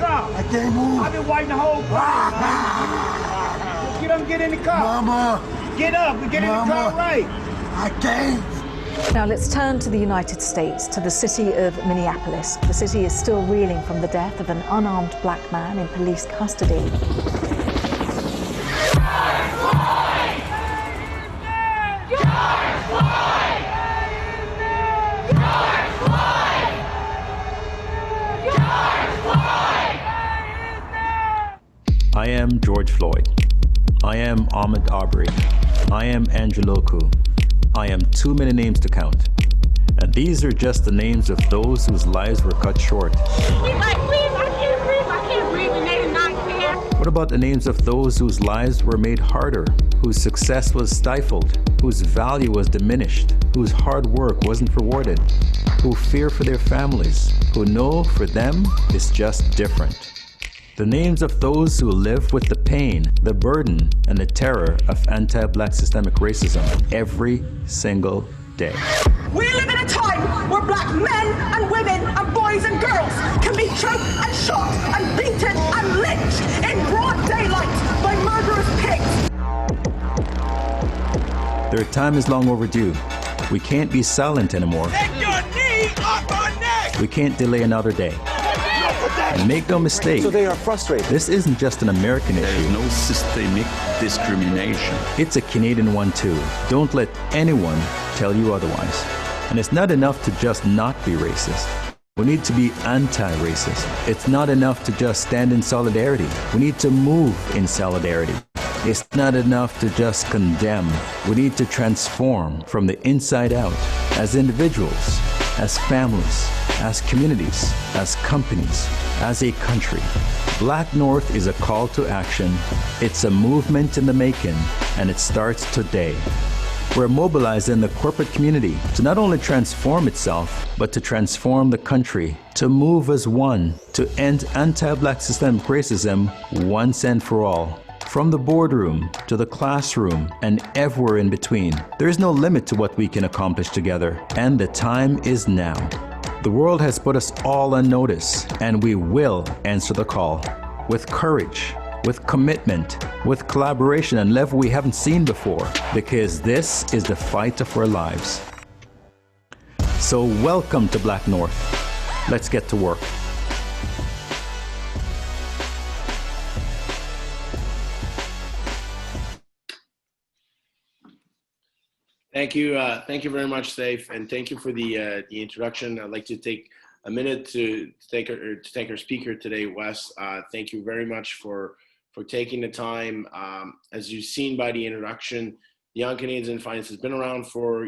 car. I can't move. I've been waiting the whole time, man. Get up and get in the car. Mama. Get up and get in the car right. I can't. Now let's turn to the United States, to the city of Minneapolis. The city is still reeling from the death of an unarmed black man in police custody. I am George Floyd. I am Ahmaud Arbery. I am Angeloku. I am too many names to count. And these are just the names of those whose lives were cut short. He's like, please, I can't breathe, and they're not here. What about the names of those whose lives were made harder, whose success was stifled, whose value was diminished, whose hard work wasn't rewarded, who fear for their families, who know for them it's just different? The names of those who live with the pain, the burden, and the terror of anti-black systemic racism every single day. We live in a time where black men and women and boys and girls can be choked and shot and beaten and lynched in broad daylight by murderous pigs. Their time is long overdue. We can't be silent anymore. Take your knee off our neck. We can't delay another day. And make no mistake, So they are frustrated. this isn't just an American There is issue. no systemic discrimination. It's a Canadian one too. Don't let anyone tell you otherwise. And it's not enough to just not be racist. We need to be anti-racist. It's not enough to just stand in solidarity. We need to move in solidarity. It's not enough to just condemn. We need to transform from the inside out as individuals, as families, as communities, as companies, as a country. BlackNorth is a call to action. It's a movement in the making, and it starts today. We're mobilizing the corporate community to not only transform itself, but to transform the country, to move as one, to end anti-black systemic racism once and for all. From the boardroom to the classroom and everywhere in between, there is no limit to what we can accomplish together, and the time is now. The world has put us all on notice, and we will answer the call with courage, with commitment, with collaboration and level we haven't seen before, because this is the fight of our lives. So welcome to BlackNorth. Let's get to work. Thank you very much, Saif, and thank you for the introduction. I'd like to take a minute to thank our speaker today, Wes. Thank you very much for taking the time. As you've seen by the introduction, Young Canadians in Finance has been around for,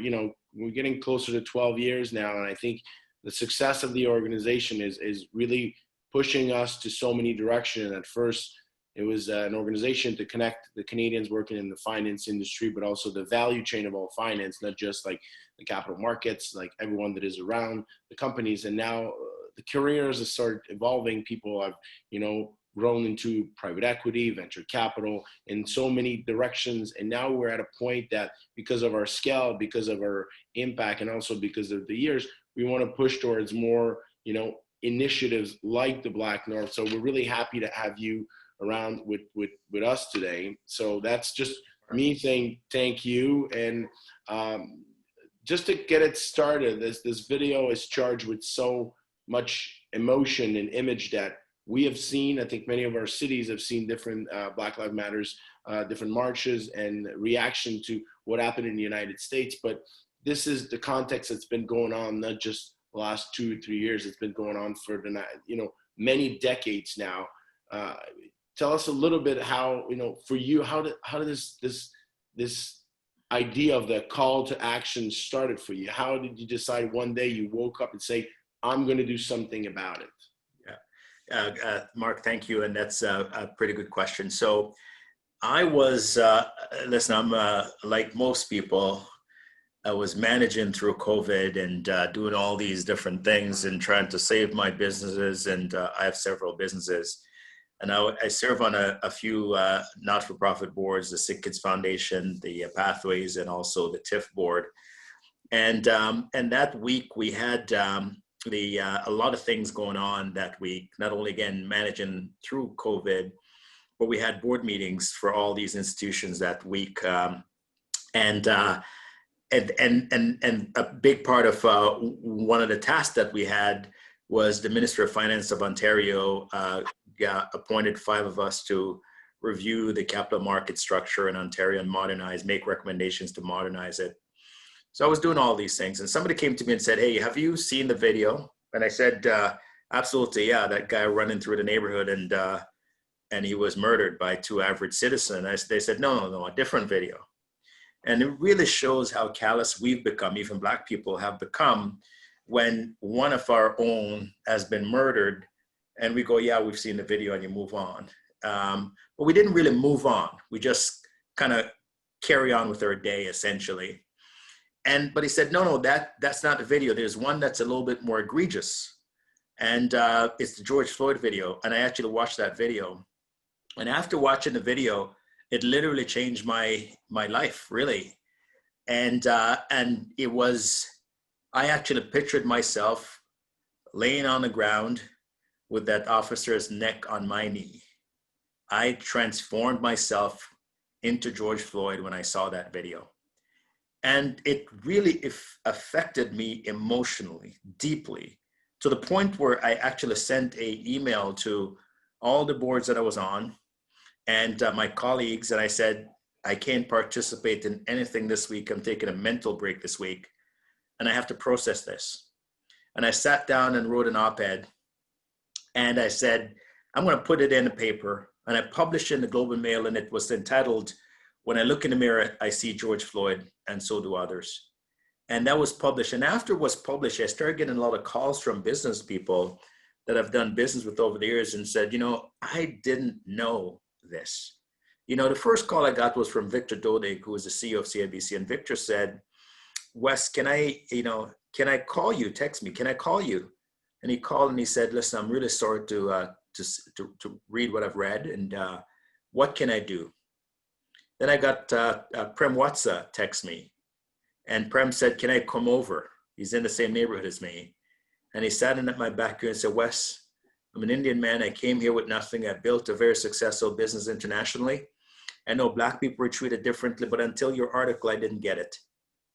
we're getting closer to 12 years now, and I think the success of the organization is really pushing us to so many directions. At first, it was an organization to connect the Canadians working in the finance industry, but also the value chain of all finance, not just like the capital markets, like everyone that is around the companies. And now the careers have started evolving. People have, grown into private equity, venture capital, in so many directions. And now we're at a point that because of our scale, because of our impact, and also because of the years, we want to push towards more, initiatives like the BlackNorth. So we're really happy to have you around with us today. So that's just me saying thank you. And just to get it started, this video is charged with so much emotion and image that we have seen. I think many of our cities have seen different Black Lives Matters, different marches and reaction to what happened in the United States. But this is the context that's been going on, not just the last 2 or 3 years. It's been going on for many decades now. Tell us a little bit how, for you, how did this idea of the call to action started for you? How did you decide one day you woke up and say, I'm going to do something about it? Mark, thank you. And that's a pretty good question. So I was, listen, I'm like most people, I was managing through COVID and doing all these different things and trying to save my businesses. And I have several businesses. And I serve on a few not-for-profit boards, the Sick Kids Foundation, the Pathways, and also the TIF board. And that week we had a lot of things going on that week, not only again managing through COVID, but we had board meetings for all these institutions that week. And a big part of one of the tasks that we had was the Minister of Finance of Ontario appointed 5 of us to review the capital market structure in Ontario and modernize, make recommendations to modernize it. So I was doing all these things, and somebody came to me and said, "Hey, have you seen the video?" And I said, "Absolutely, yeah, that guy running through the neighborhood and he was murdered by 2 average citizens." They said, no, a different video. And it really shows how callous we've become, even Black people have become, when one of our own has been murdered and we go, "Yeah, we've seen the video," and you move on. But we didn't really move on. We just kind of carry on with our day, essentially. But he said, no, that's not the video. There's one that's a little bit more egregious. And it's the George Floyd video. And I actually watched that video. And after watching the video, it literally changed my life, really. And it was, I actually pictured myself laying on the ground with that officer's neck on my knee. I transformed myself into George Floyd when I saw that video. And it really affected me emotionally, deeply, to the point where I actually sent an email to all the boards that I was on and my colleagues, and I said, "I can't participate in anything this week. I'm taking a mental break this week, and I have to process this." And I sat down and wrote an op-ed, and I said, "I'm going to put it in the paper," and I published it in the Globe and Mail, and it was entitled, "When I look in the mirror, I see George Floyd, and so do others." And that was published. And after it was published, I started getting a lot of calls from business people that I've done business with over the years and said, "I didn't know this." The first call I got was from Victor Dodig, who was the CEO of CIBC. And Victor said, "Wes, can I call you? Text me. Can I call you?" And he called and he said, "Listen, I'm really sorry to read what I've read. And what can I do?" Then I got Prem Watsa text me, and Prem said, "Can I come over?" He's in the same neighborhood as me. And he sat in at my backyard and said, "Wes, I'm an Indian man. I came here with nothing. I built a very successful business internationally. I know Black people were treated differently, but until your article, I didn't get it.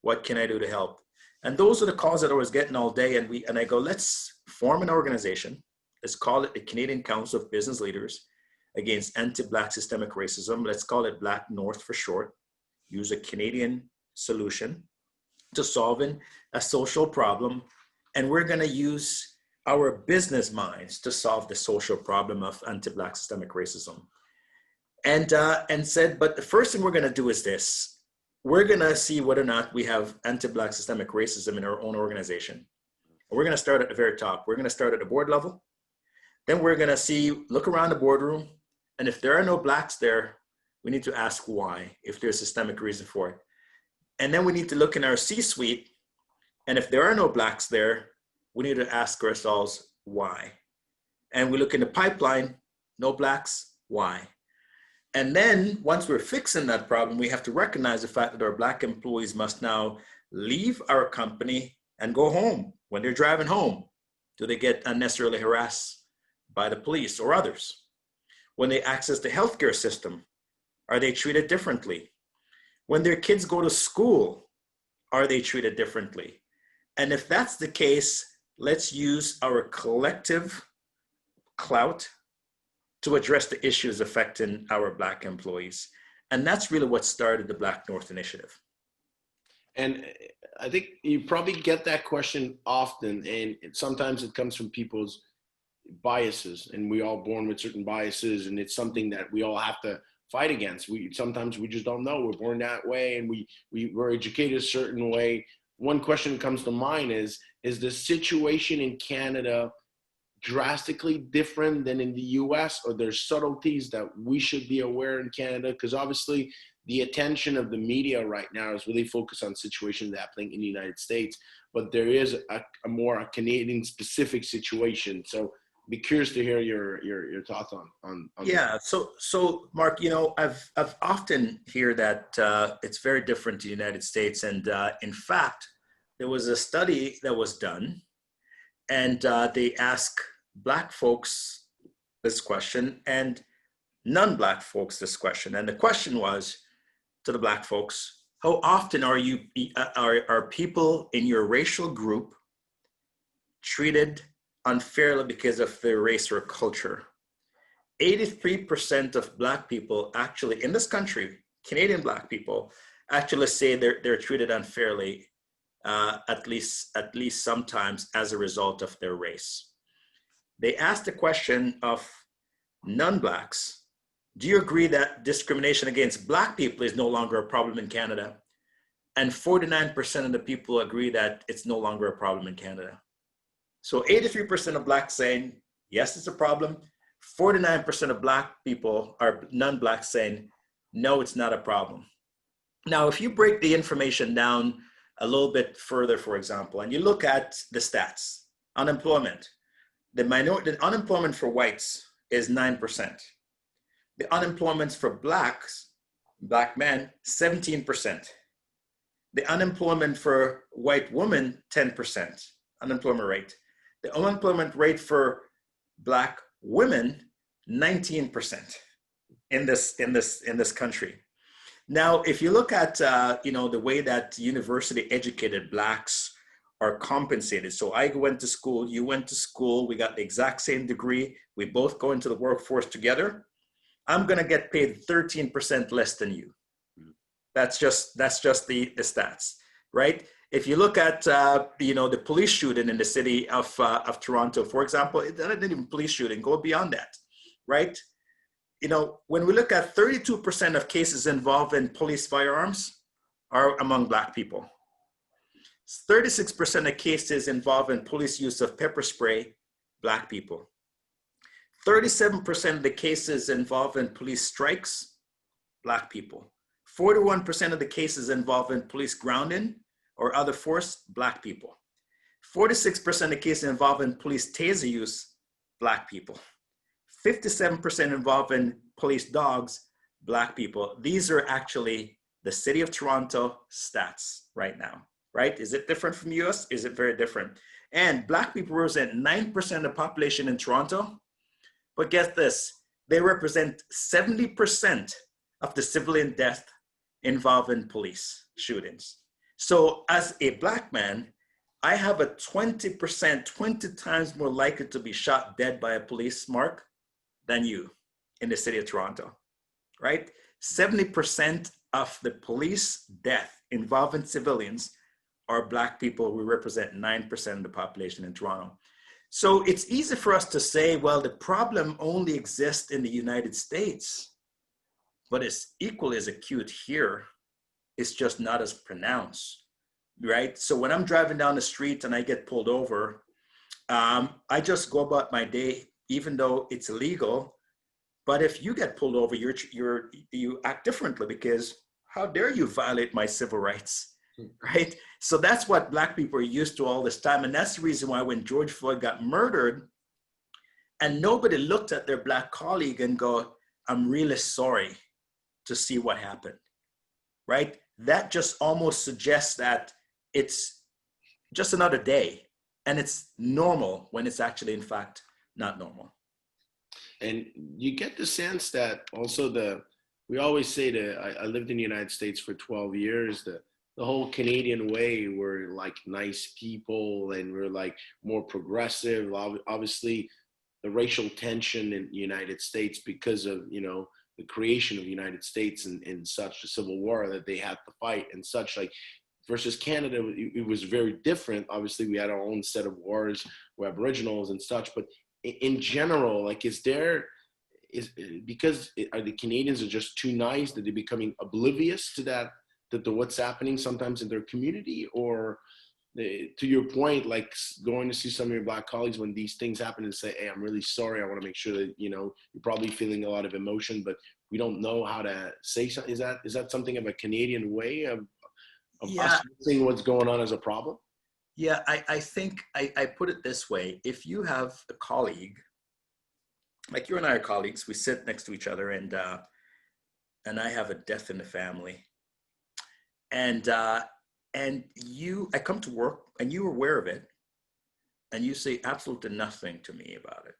What can I do to help?" And those are the calls that I was getting all day. And I go, let's form an organization. Let's call it the Canadian Council of Business Leaders Against Anti-Black Systemic Racism. Let's call it BlackNorth for short. Use a Canadian solution to solving a social problem. And we're going to use our business minds to solve the social problem of anti-Black systemic racism. And said, but the first thing we're going to do is this. We're going to see whether or not we have anti-Black systemic racism in our own organization. And we're going to start at the very top. We're going to start at the board level. Then we're going to look around the boardroom. And if there are no Blacks there, we need to ask why, if there's a systemic reason for it. And then we need to look in our C-suite. And if there are no Blacks there, we need to ask ourselves why. And we look in the pipeline, no Blacks, why? And then once we're fixing that problem, we have to recognize the fact that our Black employees must now leave our company and go home. When they're driving home, do they get unnecessarily harassed by the police or others? When they access the healthcare system, are they treated differently? When their kids go to school, are they treated differently? And if that's the case, let's use our collective clout to address the issues affecting our Black employees. And that's really what started the BlackNorth Initiative. And I think you probably get that question often, and sometimes it comes from people's biases, and we all born with certain biases, and it's something that we all have to fight against. Sometimes we just don't know. We're born that way, and we're educated a certain way. One question that comes to mind is the situation in Canada drastically different than in the US, or there's subtleties that we should be aware in Canada? Because obviously the attention of the media right now is really focused on situations happening in the United States, but there is a more Canadian specific situation. So be curious to hear your thoughts on yeah. So Mark, I've often hear that it's very different to the United States, and in fact, there was a study that was done, and they ask Black folks this question and non-Black folks this question. And the question was to the Black folks, how often are people in your racial group treated unfairly because of their race or culture? 83% of Black people actually in this country, Canadian Black people, actually say they're treated unfairly, at least sometimes as a result of their race. They asked the question of non-Blacks, do you agree that discrimination against Black people is no longer a problem in Canada? And 49% of the people agree that it's no longer a problem in Canada. So 83% of Blacks saying, yes, it's a problem. 49% of Black people are non-Black saying, no, it's not a problem. Now, if you break the information down a little bit further, for example, and you look at the stats, unemployment, the unemployment for whites is 9%. The unemployment for Black men, 17%. The unemployment for white women, 10% unemployment rate. The unemployment rate for Black women, 19% in this country. Now, if you look at the way that university educated Blacks are compensated. So I went to school, you went to school, we got the exact same degree, we both go into the workforce together. I'm gonna get paid 13% less than you. That's just the stats, right? If you look at the police shooting in the city of Toronto, for example, it not even police shooting, go beyond that, right? When we look at 32% of cases involving police firearms are among Black people. 36% of cases involving police use of pepper spray, Black people. 37% of the cases involving police strikes, Black people. 41% of the cases involving police grounding or other force, Black people. 46% of the cases involving police taser use, Black people. 57% involving police dogs, Black people. These are actually the City of Toronto stats right now, right? Is it different from US? Is it very different? And Black people represent 9% of the population in Toronto. But get this, they represent 70% of the civilian death involving police shootings. So as a Black man, I have a 20 times more likely to be shot dead by a police mark than you in the City of Toronto, right? 70% of the police death involving civilians are Black people who represent 9% of the population in Toronto. So it's easy for us to say, well, the problem only exists in the United States, but it's equally as acute here. It's just not as pronounced, right? So when I'm driving down the street and I get pulled over, I just go about my day, even though it's illegal. But if you get pulled over, you act differently because how dare you violate my civil rights, right? So that's what Black people are used to all this time. And that's the reason why when George Floyd got murdered and nobody looked at their Black colleague and go, I'm really sorry to see what happened, right? That just almost suggests that it's just another day and it's normal when it's actually, in fact, not normal. And you get the sense that also we always say I lived in the United States for 12 years, the whole Canadian way, we're like nice people and we're like more progressive. Obviously, the racial tension in the United States because of, the creation of the United States and such, the Civil War that they had to fight and such, like versus Canada, it was very different. Obviously, we had our own set of wars with Aboriginals and such, but in general, like, are the Canadians are just too nice that they're becoming oblivious to that, to what's happening sometimes in their community, or to your point, like going to see some of your Black colleagues when these things happen and say, hey, I'm really sorry. I want to make sure that, you're probably feeling a lot of emotion, but we don't know how to say something. Is that something of a Canadian way of us seeing what's going on as a problem? Yeah, I think I put it this way. If you have a colleague, like you and I are colleagues, we sit next to each other and I have a death in the family. And I come to work and you're aware of it. and you say absolutely nothing to me about it.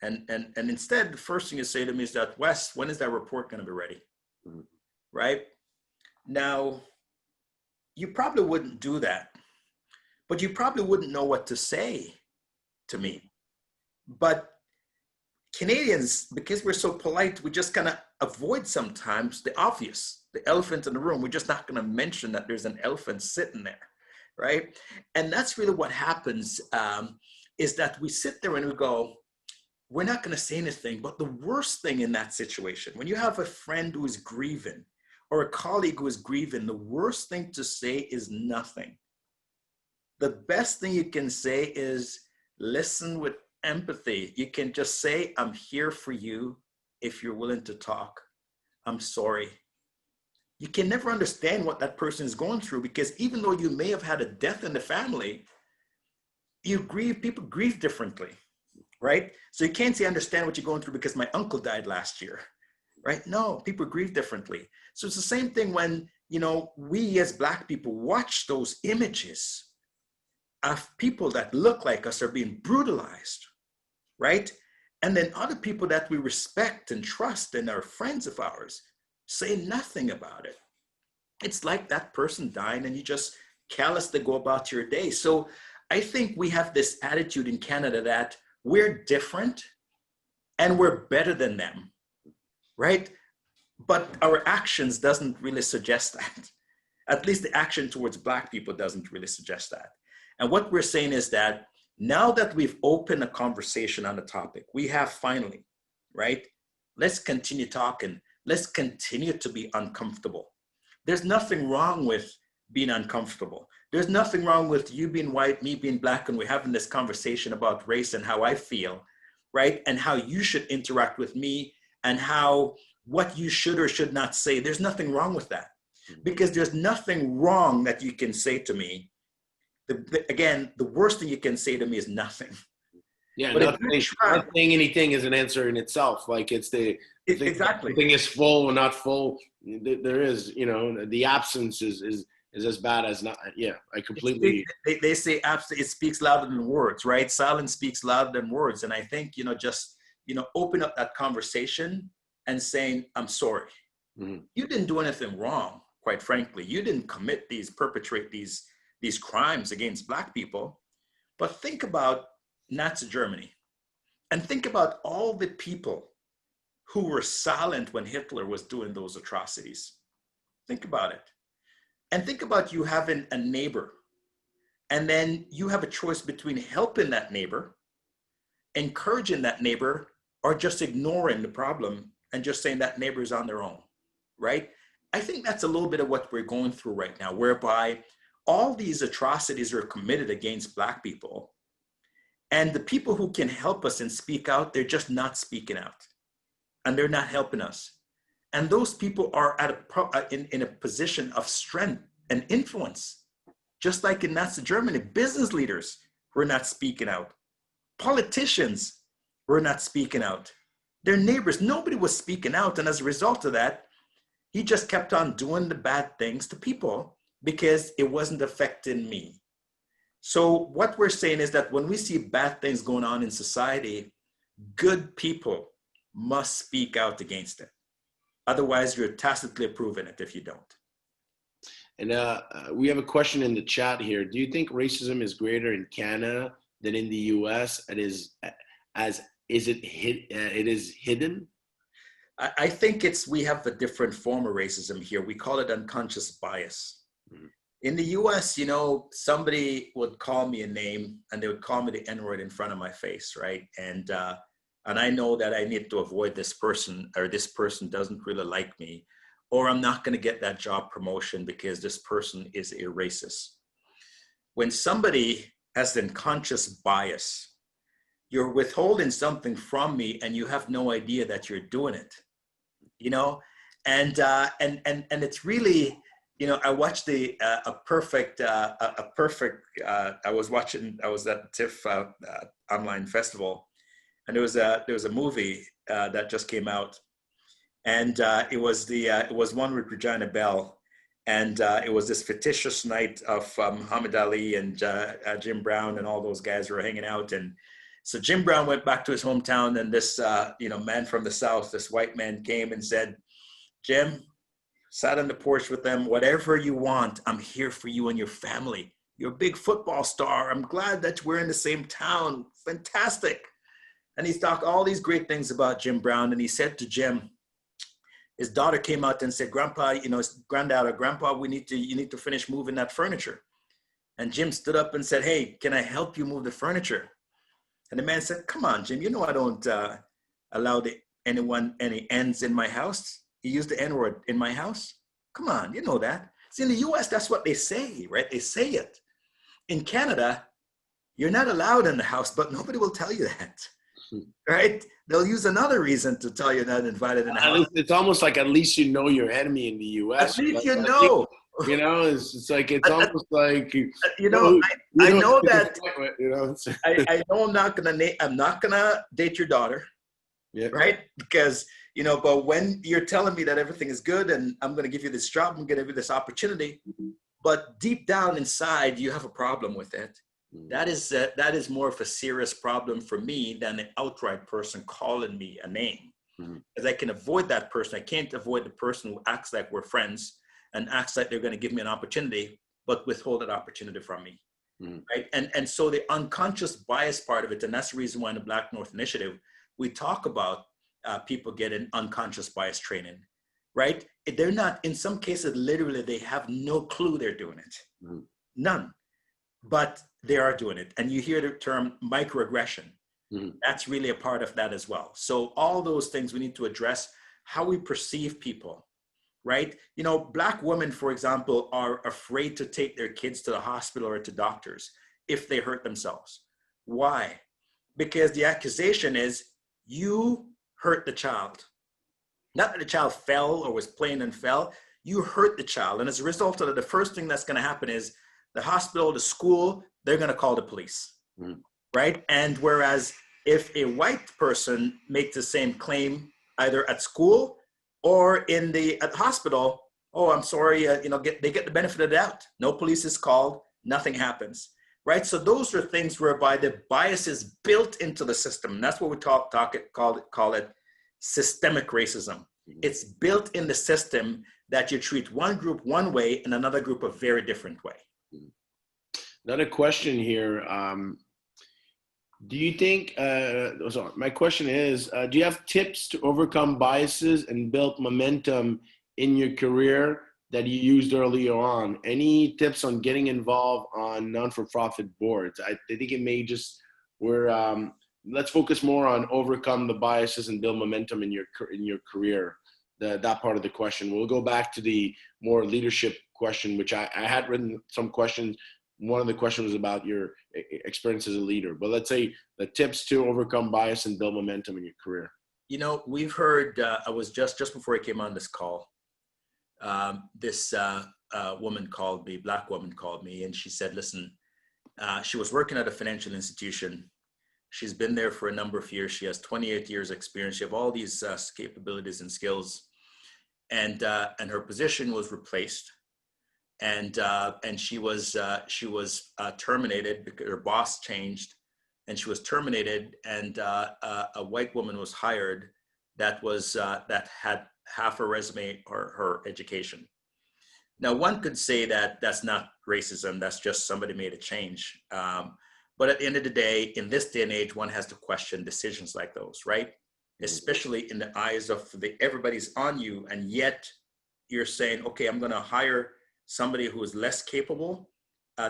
And instead, the first thing you say to me is that, Wes, when is that report going to be ready? Mm-hmm. Right? Now, you probably wouldn't do that, but you probably wouldn't know what to say to me. But Canadians, because we're so polite, we just kind of avoid sometimes the obvious, the elephant in the room. We're just not going to mention that there's an elephant sitting there, right? And that's really what happens, is that we sit there and we go, we're not going to say anything. But the worst thing in that situation, when you have a friend who is grieving or a colleague who is grieving, the worst thing to say is nothing. The best thing you can say is listen with empathy. You can just say, I'm here for you if you're willing to talk. I'm sorry. You can never understand what that person is going through, because even though you may have had a death in the family, you grieve, people grieve differently, right? So you can't say, I understand what you're going through because my uncle died last year, right? No, people grieve differently. So it's the same thing when, you know, we as Black people watch those images of people that look like us are being brutalized, right? And then other people that we respect and trust and are friends of ours say nothing about it. It's like that person dying and you just callously go about your day. So I think we have this attitude in Canada that we're different and we're better than them, right? But our actions doesn't really suggest that. At least the action towards Black people doesn't really suggest that. And what we're saying is that now that we've opened a conversation on the topic, we have finally, right? Let's continue talking. Let's continue to be uncomfortable. There's nothing wrong with being uncomfortable. There's nothing wrong with you being white, me being Black, and we're having this conversation about race and how I feel, right? And how you should interact with me and what you should or should not say. There's nothing wrong with that, because there's nothing wrong that you can say to me. Again, the worst thing you can say to me is nothing. Yeah, but not saying anything is an answer in itself. Like exactly. The thing is full or not full. There is, you know, the absence is as bad as not. Yeah, I completely. They say absence. It speaks louder than words, right? Silence speaks louder than words. And I think, you know, just, you know, open up that conversation and saying, I'm sorry. Mm-hmm. You didn't do anything wrong, quite frankly. You didn't perpetrate these crimes against Black people. But think about Nazi Germany, and think about all the people who were silent when Hitler was doing those atrocities. Think about it. And think about you having a neighbor, and then you have a choice between helping that neighbor, encouraging that neighbor, or just ignoring the problem and just saying that neighbor is on their own, right? I think that's a little bit of what we're going through right now, whereby all these atrocities are committed against Black people. And the people who can help us and speak out, they're just not speaking out. And they're not helping us. And those people are in a position of strength and influence. Just like in Nazi Germany, business leaders were not speaking out. Politicians were not speaking out. Their neighbors, nobody was speaking out. And as a result of that, he just kept on doing the bad things to people because it wasn't affecting me. So what we're saying is that when we see bad things going on in society, good people must speak out against it. Otherwise, you're tacitly approving it if you don't. And we have a question in the chat here. Do you think racism is greater in Canada than in the U.S. It is hidden? I think we have a different form of racism here. We call it unconscious bias. Mm-hmm. In the US, you know, somebody would call me a name and they would call me the N-word in front of my face, right? And I know that I need to avoid this person, or this person doesn't really like me, or I'm not going to get that job promotion because this person is a racist. When somebody has an unconscious bias, you're withholding something from me and you have no idea that you're doing it, you know? And it's really, you know, I watched I was at TIFF online festival, and there was a movie that just came out, and it was one with Regina Bell, And it was this fictitious night of Muhammad Ali and Jim Brown and all those guys were hanging out. And so Jim Brown went back to his hometown, and this man from the South, this white man, came and said, Jim, sat on the porch with them, whatever you want, I'm here for you and your family. You're a big football star. I'm glad that we're in the same town. Fantastic. And he's talked all these great things about Jim Brown. And he said to Jim, his daughter came out and said, Grandpa, his granddad or Grandpa, you need to finish moving that furniture. And Jim stood up and said, hey, can I help you move the furniture? And the man said, come on, Jim, I don't allow any ends in my house. He used the N-word in my house. Come on, you know that. See, in the US, that's what they say, right? They say it. In Canada, you're not allowed in the house, but nobody will tell you that, right? They'll use another reason to tell you not invited in the house. It's almost like at least you know your enemy in the US. At least you know. It's like, it's almost like, I know that, I know I'm not gonna date your daughter, right? Because, but when you're telling me that everything is good and I'm going to give you this job, I'm going to give you this opportunity, but deep down inside, you have a problem with it. That is more of a serious problem for me than an outright person calling me a name. Because I can avoid that person. I can't avoid the person who acts like we're friends and acts like they're going to give me an opportunity, but withhold that opportunity from me, right? And so the unconscious bias part of it, and that's the reason why in the BlackNorth Initiative, we talk about people getting unconscious bias training, right? They're not, in some cases, literally, they have no clue they're doing it. None. But they are doing it. And you hear the term microaggression. That's really a part of that as well. So all those things we need to address, how we perceive people, right? Black women, for example, are afraid to take their kids to the hospital or to doctors if they hurt themselves. Why? Because the accusation is, you hurt the child. Not that the child fell or was playing and fell, you hurt the child. And as a result of it, the first thing that's gonna happen is the hospital, the school, they're gonna call the police, right? And whereas if a white person makes the same claim either at school or at the hospital, oh, I'm sorry, they get the benefit of the doubt. No police is called, nothing happens. Right, so those are things whereby the bias is built into the system. And that's what we call it systemic racism. It's built in the system that you treat one group one way and another group a very different way. Another question here. Do you think, my question is, do you have tips to overcome biases and build momentum in your career that you used earlier on? Any tips on getting involved on non-for-profit boards? I think it may just, let's focus more on overcome the biases and build momentum in your career, that part of the question. We'll go back to the more leadership question, which I had written some questions. One of the questions was about your experience as a leader, but let's say the tips to overcome bias and build momentum in your career. We've heard, I was just before I came on this call, this woman called me, Black woman called me, and she said, listen, she was working at a financial institution. She's been there for a number of years. She has 28 years experience. She has all these capabilities and skills, and her position was replaced, and she was terminated because her boss changed, and she was terminated, and a white woman was hired that had half her resume or her education. Now, one could say that that's not racism, that's just somebody made a change. But at the end of the day, in this day and age, one has to question decisions like those, right? Especially in the eyes of everybody's on you, and yet you're saying, okay, I'm gonna hire somebody who is less capable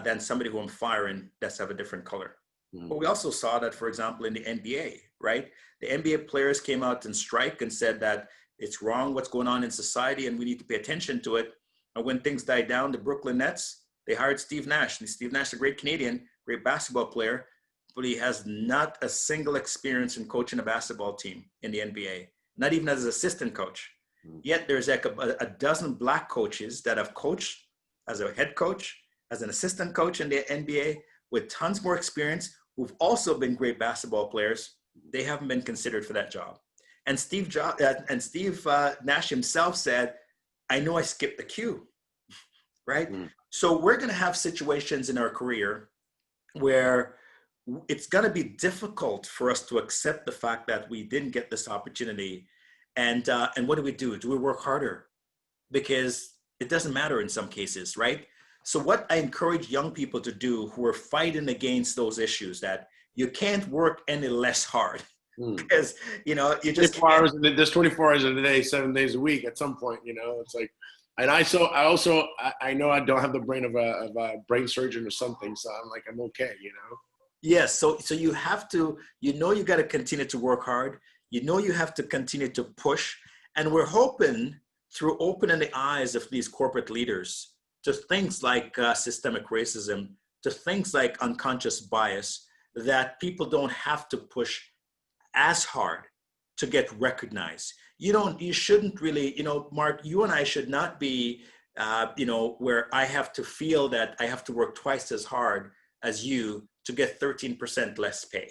than somebody who I'm firing that's have a different color. But we also saw that, for example, in the NBA, right? The NBA players came out and strike and said that it's wrong what's going on in society and we need to pay attention to it. And when things died down, the Brooklyn Nets, they hired Steve Nash. And Steve Nash is a great Canadian, great basketball player, but he has not a single experience in coaching a basketball team in the NBA, not even as an assistant coach. Yet there's like a dozen Black coaches that have coached as a head coach, as an assistant coach in the NBA with tons more experience, who've also been great basketball players. They haven't been considered for that job. And Steve Nash himself said, I know I skipped the queue. right? So we're going to have situations in our career where it's going to be difficult for us to accept the fact that we didn't get this opportunity. And what do we do? Do we work harder? Because it doesn't matter in some cases, right? So what I encourage young people to do who are fighting against those issues, that you can't work any less hard because, you know, you just 24 hours, there's 24 hours in a day, 7 days a week at some point, you know, it's like, and I know I don't have the brain of a brain surgeon or something. So I'm like, I'm okay, you know? Yes. So you have to, you know, you got to continue to work hard. You know, you have to continue to push. And we're hoping through opening the eyes of these corporate leaders to things like systemic racism, to things like unconscious bias, that people don't have to push as hard to get recognized. You shouldn't really, you know, Mark, you and I should not be, you know, where I have to feel that I have to work twice as hard as you to get 13% less pay,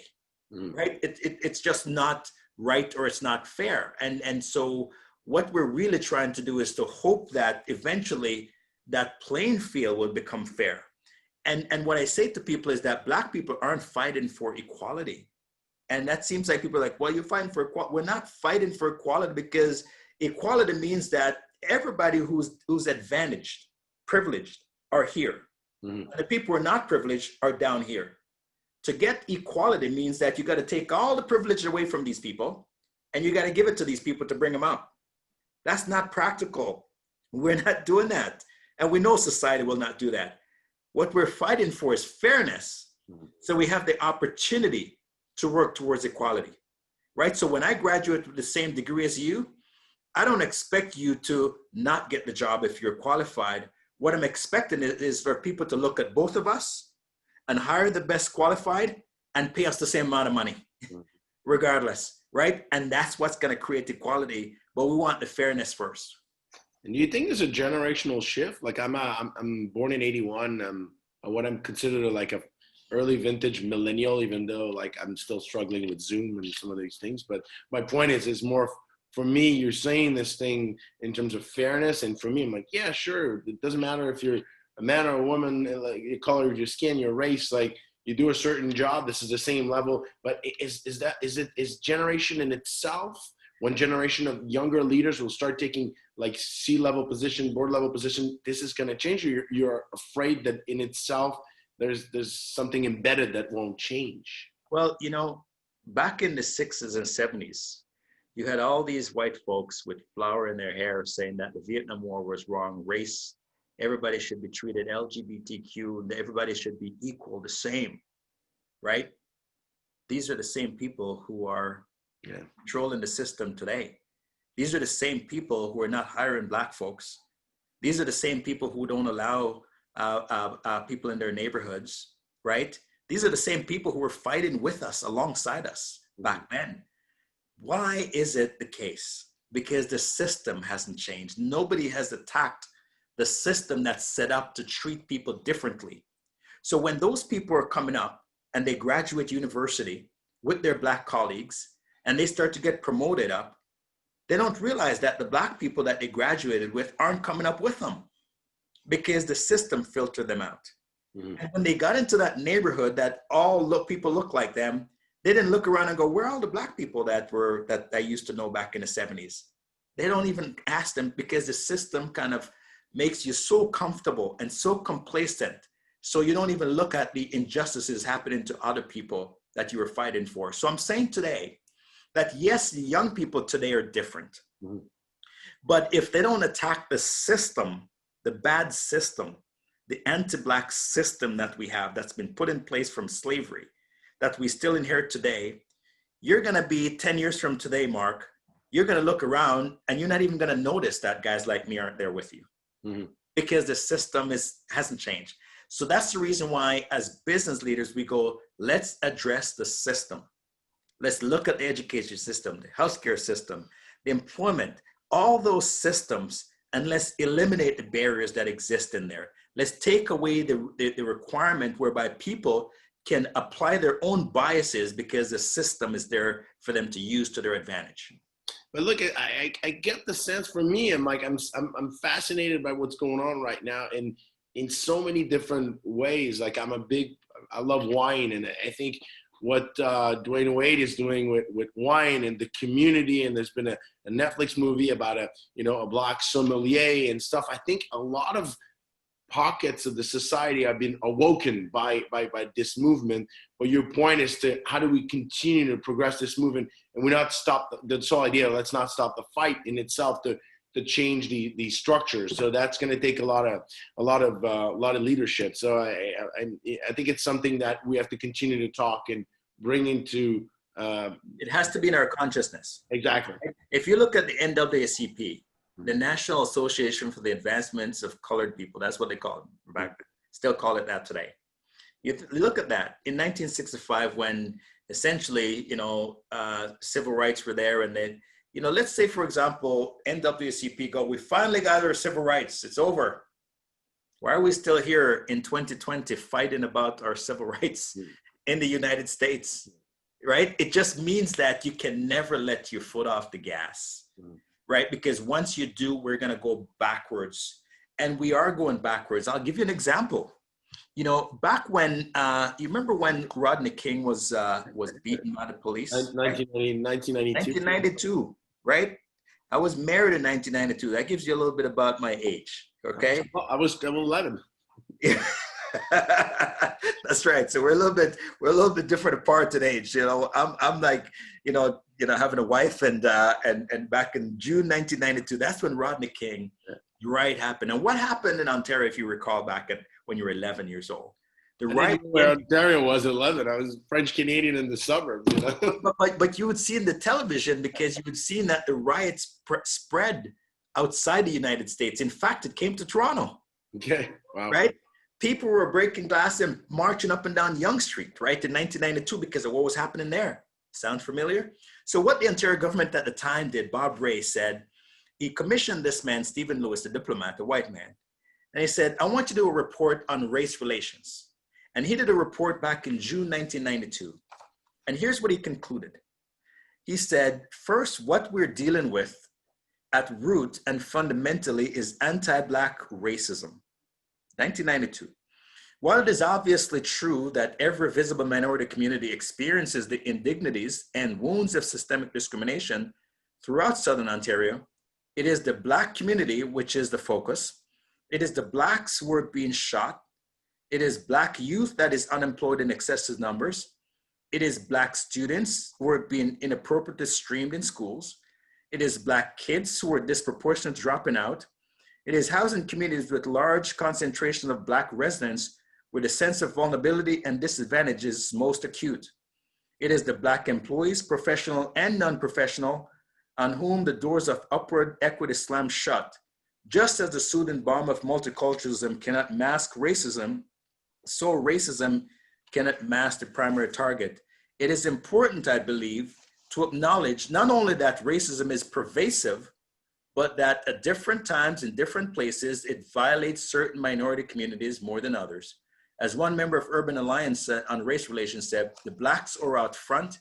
right? It's just not right, or it's not fair. And so what we're really trying to do is to hope that eventually that playing field will become fair. And what I say to people is that Black people aren't fighting for equality. And that seems like people are like, well, you're fighting for equality. We're not fighting for equality, because equality means that everybody who's advantaged, privileged, are here. And the people who are not privileged are down here. To get equality means that you got to take all the privilege away from these people, and you got to give it to these people to bring them up. That's not practical. We're not doing that. And we know society will not do that. What we're fighting for is fairness. So we have the opportunity to work towards equality, right? So when I graduate with the same degree as you, I don't expect you to not get the job if you're qualified. What I'm expecting is for people to look at both of us and hire the best qualified and pay us the same amount of money, regardless, right? And that's what's going to create equality. But we want the fairness first. And do you think there's a generational shift? Like I'm born in 81. I'm what I'm considered like a early vintage millennial, even though like I'm still struggling with Zoom and some of these things. But my point is more for me, you're saying this thing in terms of fairness. And for me, I'm like, yeah, sure. It doesn't matter if you're a man or a woman, like your color of your skin, your race, like you do a certain job, this is the same level. But is generation in itself, one generation of younger leaders will start taking like C-level position, board level position, this is going to change? You're afraid that in itself, there's something embedded that won't change? Well, you know, back in the 60s and 70s, you had all these white folks with flour in their hair saying that the Vietnam War was wrong, race, everybody should be treated LGBTQ, everybody should be equal, the same, right? These are the same people who are controlling the system today. These are the same people who are not hiring Black folks. These are the same people who don't allow people in their neighborhoods, right? These are the same people who were fighting with us, alongside us back then. Why is it the case? Because the system hasn't changed. Nobody has attacked the system that's set up to treat people differently. So when those people are coming up and they graduate university with their Black colleagues and they start to get promoted up, they don't realize that the Black people that they graduated with aren't coming up with them, because the system filtered them out. And when they got into that neighborhood that people look like them, they didn't look around and go, where are all the Black people that I used to know back in the 70s? They don't even ask them, because the system kind of makes you so comfortable and so complacent. So you don't even look at the injustices happening to other people that you were fighting for. So I'm saying today that yes, the young people today are different. But if they don't attack the system, the bad system, the anti-Black system that we have that's been put in place from slavery, that we still inherit today, you're going to be 10 years from today, Mark, you're going to look around and you're not even going to notice that guys like me aren't there with you, because the system hasn't changed. So that's the reason why as business leaders, we go, let's address the system. Let's look at the education system, the healthcare system, the employment, all those systems, and let's eliminate the barriers that exist in there. Let's take away the requirement whereby people can apply their own biases because the system is there for them to use to their advantage. But look, I get the sense for me, I'm fascinated by what's going on right now in so many different ways. Like I love wine, and I think what Dwayne Wade is doing with wine and the community, and there's been a Netflix movie about a Black sommelier and stuff. I think a lot of pockets of the society have been awoken by this movement. But your point is to how do we continue to progress this movement, and we not stop the whole idea. Let's not stop the fight in itself to change the structures. So that's going to take a lot of leadership. So I think it's something that we have to continue to talk and bring into. It has to be in our consciousness. Exactly. If you look at the NAACP, the National Association for the Advancements of Colored People, that's what they call it back then. Still call it that today. You look at that in 1965, when essentially, civil rights were there, and then, let's say, for example, NAACP go, we finally got our civil rights, it's over. Why are we still here in 2020 fighting about our civil rights in the United States, right? It just means that you can never let your foot off the gas, right? Because once you do, we're gonna go backwards, and we are going backwards. I'll give you an example. Back when, you remember when Rodney King was beaten by the police? 1992, right? I was married in 1992. That gives you a little bit about my age, okay? I was 11. That's right. So we're a little bit different apart in age. I'm like, having a wife, and back in June 1992, that's when Rodney King riot happened. And what happened in Ontario, if you recall, back when you were 11 years old? The riot where Ontario was 11. I was French Canadian in the suburbs. But you would see in the television, because you would see that the riots spread outside the United States. In fact, it came to Toronto. Okay. Wow. Right? People were breaking glass and marching up and down Yonge Street, right, in 1992 because of what was happening there. Sound familiar? So what the Ontario government at the time did, Bob Ray said, he commissioned this man, Stephen Lewis, a diplomat, a white man. And he said, I want you to do a report on race relations. And he did a report back in June 1992. And here's what he concluded. He said, first, what we're dealing with at root and fundamentally is anti-Black racism. 1992. While it is obviously true that every visible minority community experiences the indignities and wounds of systemic discrimination throughout Southern Ontario, it is the Black community which is the focus. It is the Blacks who are being shot. It is Black youth that is unemployed in excessive numbers. It is Black students who are being inappropriately streamed in schools. It is Black kids who are disproportionately dropping out. It is housing communities with large concentration of Black residents where the sense of vulnerability and disadvantage is most acute. It is the Black employees, professional and non-professional, on whom the doors of upward equity slam shut. Just as the soothing balm of multiculturalism cannot mask racism, so racism cannot mask the primary target. It is important, I believe, to acknowledge not only that racism is pervasive, but that at different times in different places, it violates certain minority communities more than others. As one member of Urban Alliance on Race Relations said, the Blacks are out front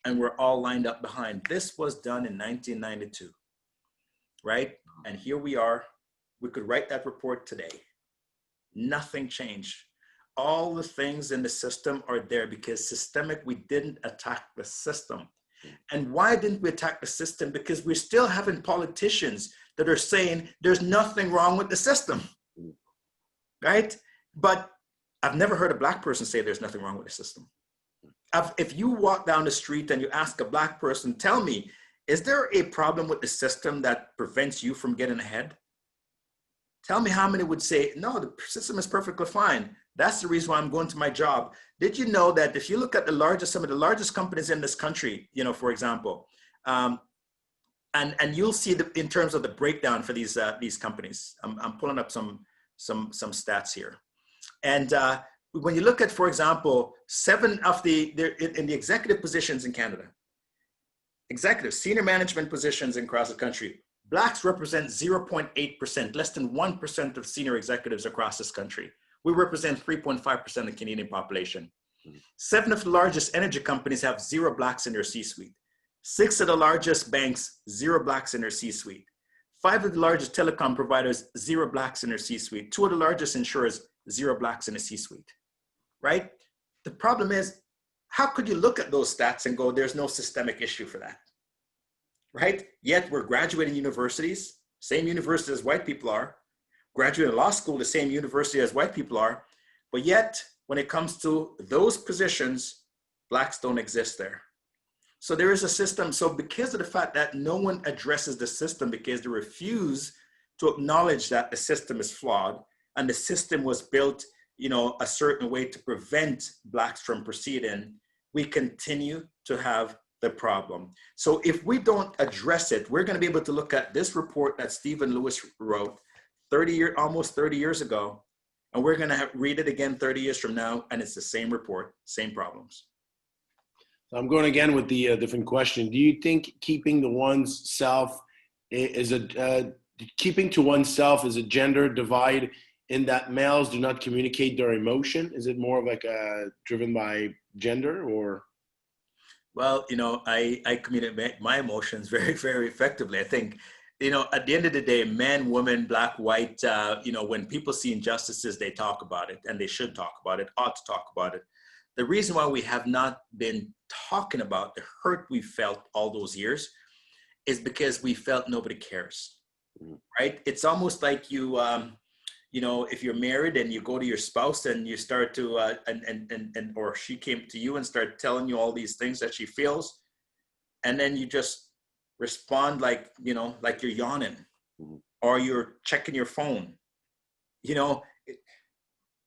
and we're all lined up behind. This was done in 1992, right? And here we are. We could write that report today. Nothing changed. All the things in the system are there because systemic, we didn't attack the system. And why didn't we attack the system? Because we're still having politicians that are saying there's nothing wrong with the system, right? But I've never heard a Black person say there's nothing wrong with the system. If you walk down the street and you ask a Black person, tell me, is there a problem with the system that prevents you from getting ahead? Tell me how many would say, no, the system is perfectly fine. That's the reason why I'm going to my job. Did you know that if you look at some of the largest companies in this country, for example, and you'll see in terms of the breakdown for these companies. I'm pulling up some stats here. And when you look at, for example, 7 of in the executive positions in Canada, executive senior management positions across the country, Blacks represent 0.8%, less than 1% of senior executives across this country. We represent 3.5% of the Canadian population. 7 of the largest energy companies have 0 Blacks in their C-suite. 6 of the largest banks, 0 blacks in their C-suite. 5 of the largest telecom providers, 0 blacks in their C-suite. 2 of the largest insurers, 0 blacks in the C-suite, right? The problem is, how could you look at those stats and go, there's no systemic issue for that, right? Yet we're graduating universities, same university as white people are, graduating law school, the same university as white people are, but yet when it comes to those positions, blacks don't exist there. So there is a system. So because of the fact that no one addresses the system because they refuse to acknowledge that the system is flawed and the system was built, you know, a certain way to prevent blacks from proceeding, we continue to have the problem. So if we don't address it, we're going to be able to look at this report that Stephen Lewis wrote almost 30 years ago, and we're going to read it again 30 years from now, and it's the same report, same problems. I'm going again with the different question. Do you think keeping to oneself is a gender divide in that males do not communicate their emotion? Is it more of like driven by gender or? Well, you know, I communicate my emotions very, very effectively. I think, you know, at the end of the day, men, women, black, white, you know, when people see injustices, they talk about it, and they should talk about it, ought to talk about it. The reason why we have not been talking about the hurt we felt all those years is because we felt nobody cares, right? It's almost like you, you know, if you're married and you go to your spouse and you start to, or she came to you and started telling you all these things that she feels, and then you just respond like, you know, like you're yawning or you're checking your phone, you know,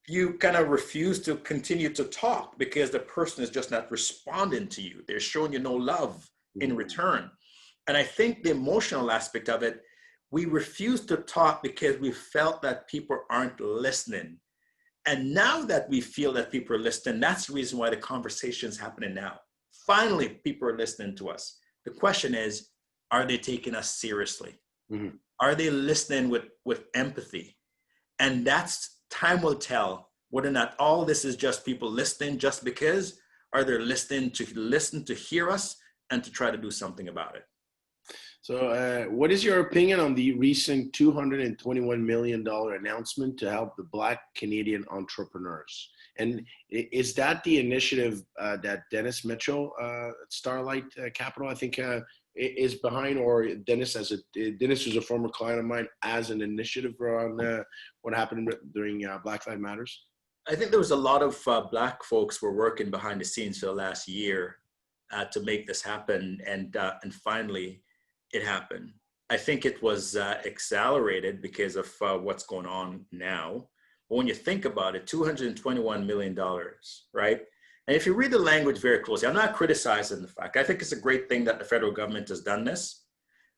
you kind of refuse to continue to talk because the person is just not responding to you. They're showing you no love in return. And I think the emotional aspect of it, we refuse to talk because we felt that people aren't listening. And now that we feel that people are listening, that's the reason why the conversation is happening now. Finally, people are listening to us. The question is, are they taking us seriously? Are they listening with empathy? And that's, time will tell whether or not all this is just people listening just because, or they're listening to hear us and to try to do something about it. So what is your opinion on the recent $221 million announcement to help the Black Canadian entrepreneurs? And is that the initiative that Dennis Mitchell, Starlight Capital, I think is behind, or Dennis was a former client of mine, as an initiative around what happened during Black Lives Matters? I think there was a lot of Black folks were working behind the scenes for the last year to make this happen, and finally it happened. I think it was accelerated because of what's going on now. But when you think about it, $221 million, right? And if you read the language very closely, I'm not criticizing the fact. I think it's a great thing that the federal government has done this.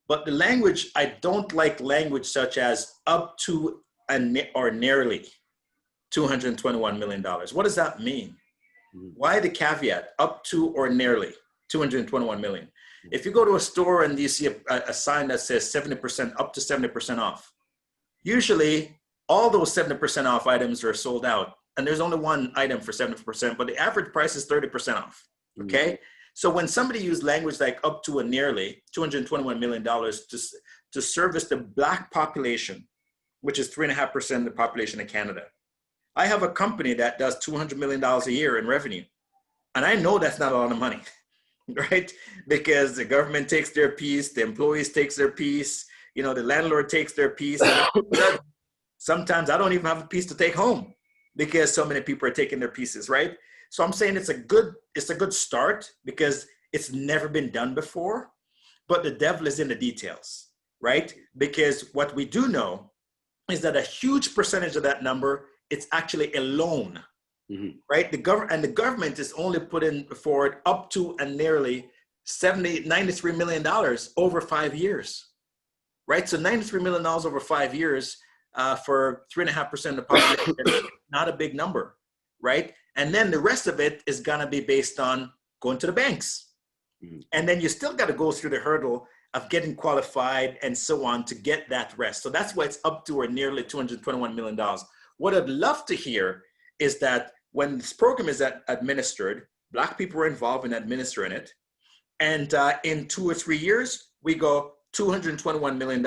But the language, I don't like language such as up to or nearly $221 million. What does that mean? Why the caveat, up to or nearly $221 million? If you go to a store and you see a sign that says 70%, up to 70% off, usually all those 70% off items are sold out. And there's only one item for 70%, but the average price is 30% off, okay? So when somebody used language like up to and nearly $221 million to service the Black population, which is 3.5% of the population of Canada. I have a company that does $200 million a year in revenue. And I know that's not a lot of money, right? Because the government takes their piece, the employees takes their piece, you know, the landlord takes their piece. Sometimes I don't even have a piece to take home, because so many people are taking their pieces, right? So I'm saying it's a good start because it's never been done before, but the devil is in the details, right? Because what we do know is that a huge percentage of that number, it's actually a loan, right? The government is only putting forward up to and nearly $93 million over 5 years, right? So $93 million over 5 years for 3.5% of the population, not a big number, right? And then the rest of it is gonna be based on going to the banks. And then you still gotta go through the hurdle of getting qualified and so on to get that rest. So that's why it's up to or nearly $221 million. What I'd love to hear is that when this program is administered, Black people are involved in administering it, And in 2 or 3 years, we go $221 million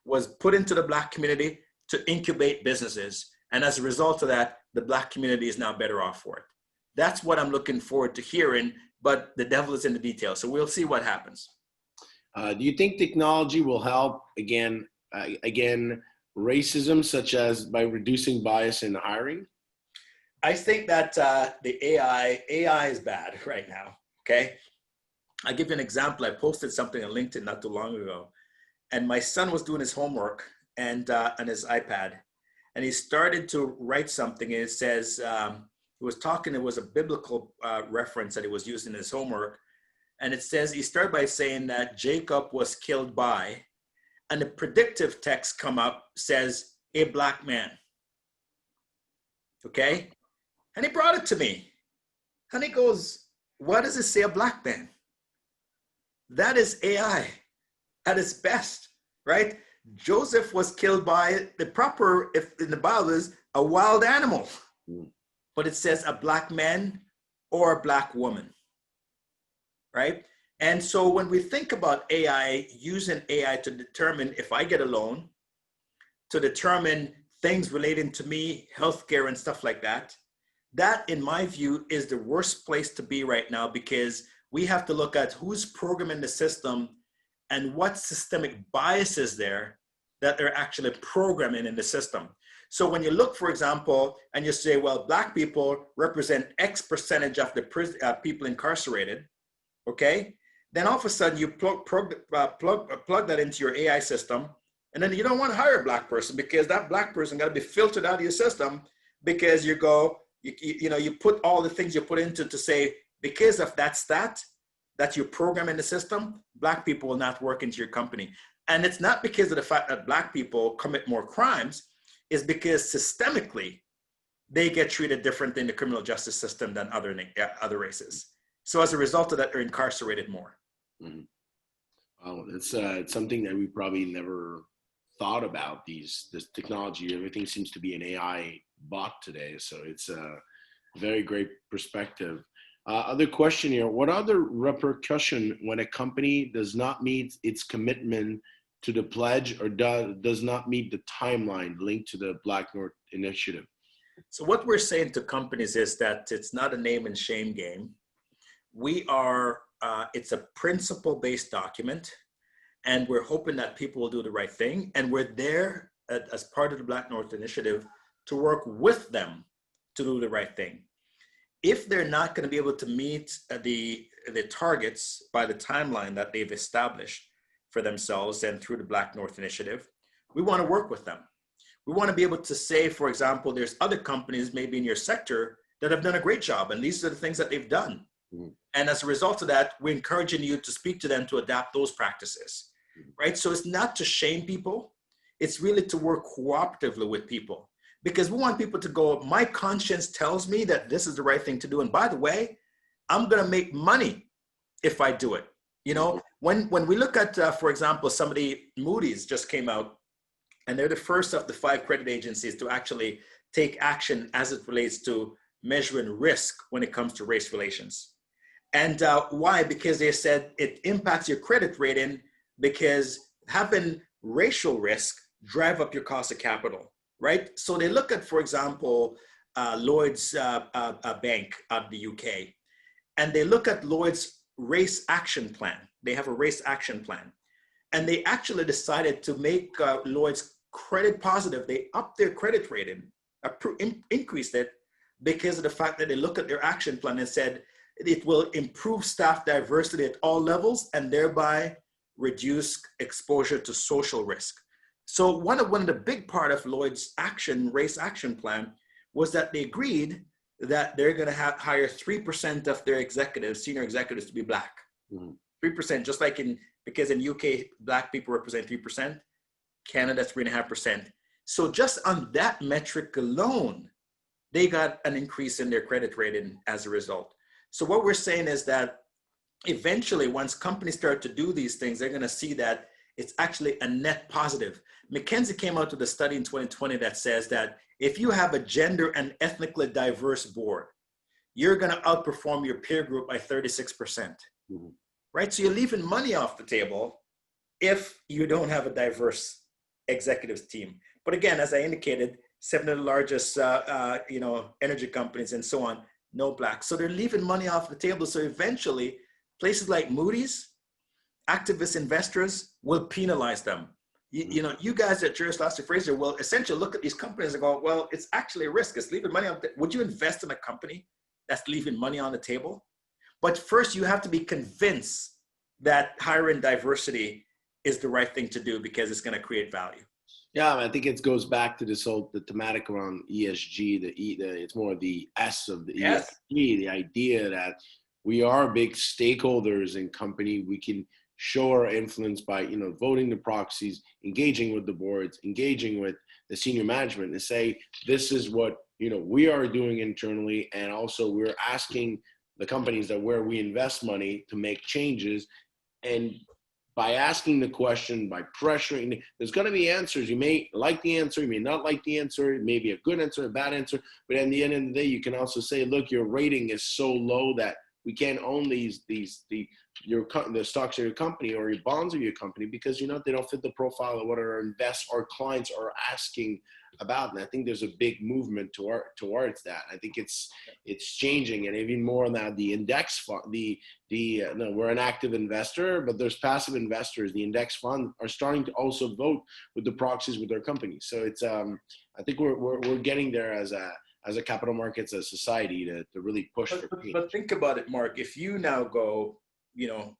was put into the Black community to incubate businesses. And as a result of that, the Black community is now better off for it. That's what I'm looking forward to hearing, but the devil is in the details. So we'll see what happens. Do you think technology will help, again, racism, such as by reducing bias in hiring? I think that the AI is bad right now, okay? I'll give you an example. I posted something on LinkedIn not too long ago, and my son was doing his homework and on his iPad, and he started to write something, and it says, he was talking, it was a biblical reference that he was using in his homework, and it says, he started by saying that Jacob was killed by, and the predictive text come up, says, a Black man, okay? And he brought it to me, and he goes, what does it say, a Black man? That is AI at its best, right? Joseph was killed by the proper, if in the Bible is a wild animal, but it says a Black man or a Black woman, right? And so when we think about AI, using AI to determine if I get a loan, to determine things relating to me, healthcare and stuff like that, that in my view is the worst place to be right now, because we have to look at who's programming the system and what systemic bias is there that they're actually programming in the system. So when you look, for example, and you say, well, Black people represent X percentage of the people incarcerated, okay? Then all of a sudden you plug that into your AI system, and then you don't want to hire a Black person because that Black person got to be filtered out of your system, because you go, you put all the things you put into to say, because of that stat that you program in the system, Black people will not work into your company. And it's not because of the fact that Black people commit more crimes, it's because systemically they get treated different in the criminal justice system than other races. So as a result of that, they're incarcerated more. Mm-hmm. Well, it's something that we probably never thought about, this technology. Everything seems to be an AI bot today. So it's a very great perspective. Other question here, what are the repercussions when a company does not meet its commitment to the pledge or does not meet the timeline linked to the BlackNorth Initiative? So what we're saying to companies is that it's not a name and shame game. We are, it's a principle-based document, and we're hoping that people will do the right thing. And we're there as part of the BlackNorth Initiative to work with them to do the right thing. If they're not going to be able to meet the targets by the timeline that they've established for themselves and through the BlackNorth Initiative, we want to work with them. We want to be able to say, for example, there's other companies maybe in your sector that have done a great job, and these are the things that they've done. Mm-hmm. And as a result of that, we're encouraging you to speak to them to adapt those practices, right? So it's not to shame people. It's really to work cooperatively with people. Because we want people to go, my conscience tells me that this is the right thing to do. And by the way, I'm going to make money if I do it. You know, when we look at, for example, Moody's just came out, and they're the first of the 5 credit agencies to actually take action as it relates to measuring risk when it comes to race relations. And why? Because they said it impacts your credit rating, because having racial risk drive up your cost of capital. Right? So they look at, for example, Lloyd's Bank out of the UK, and they look at Lloyd's race action plan. They have a race action plan. And they actually decided to make Lloyd's credit positive. They upped their credit rating, increased it, because of the fact that they look at their action plan and said it will improve staff diversity at all levels and thereby reduce exposure to social risk. So one of the big part of Lloyd's race action plan was that they agreed that they're going to hire 3% of their senior executives to be Black. Mm-hmm. 3%, just like because in UK, Black people represent 3%, Canada 3.5%. So just on that metric alone, they got an increase in their credit rating as a result. So what we're saying is that eventually, once companies start to do these things, they're going to see that it's actually a net positive. McKinsey came out with a study in 2020 that says that if you have a gender and ethnically diverse board, you're going to outperform your peer group by 36%. Mm-hmm. right? So you're leaving money off the table if you don't have a diverse executives team. But again, as I indicated, 7 of the largest, energy companies and so on, no Blacks. So they're leaving money off the table. So eventually, places like Moody's, activist investors will penalize them. You guys at Juris Lassie Fraser will essentially look at these companies and go, well, it's actually a risk. It's leaving money on the, would you invest in a company that's leaving money on the table? But first, you have to be convinced that hiring diversity is the right thing to do because it's going to create value. Yeah, I think it goes back to this whole the thematic around ESG. It's more the S of the ESG, the idea that we are big stakeholders in company. We can show our influence by voting the proxies, engaging with the boards, engaging with the senior management, and say this is what we are doing internally, and also we're asking the companies that where we invest money to make changes. And by asking the question, by pressuring, there's going to be answers. You may like the answer, you may not like the answer. It may be a good answer, a bad answer. But at the end of the day, you can also say, look, your rating is so low that we can't own the stocks of your company or your bonds of your company because they don't fit the profile of what our clients are asking about. And I think there's a big movement towards that. I think it's changing, and even more now the index fund, we're an active investor, but there's passive investors. The index fund are starting to also vote with the proxies with their companies. So it's I think we're getting there as a capital markets, as a society to really push for change. But think about it, Mark. If you now go, you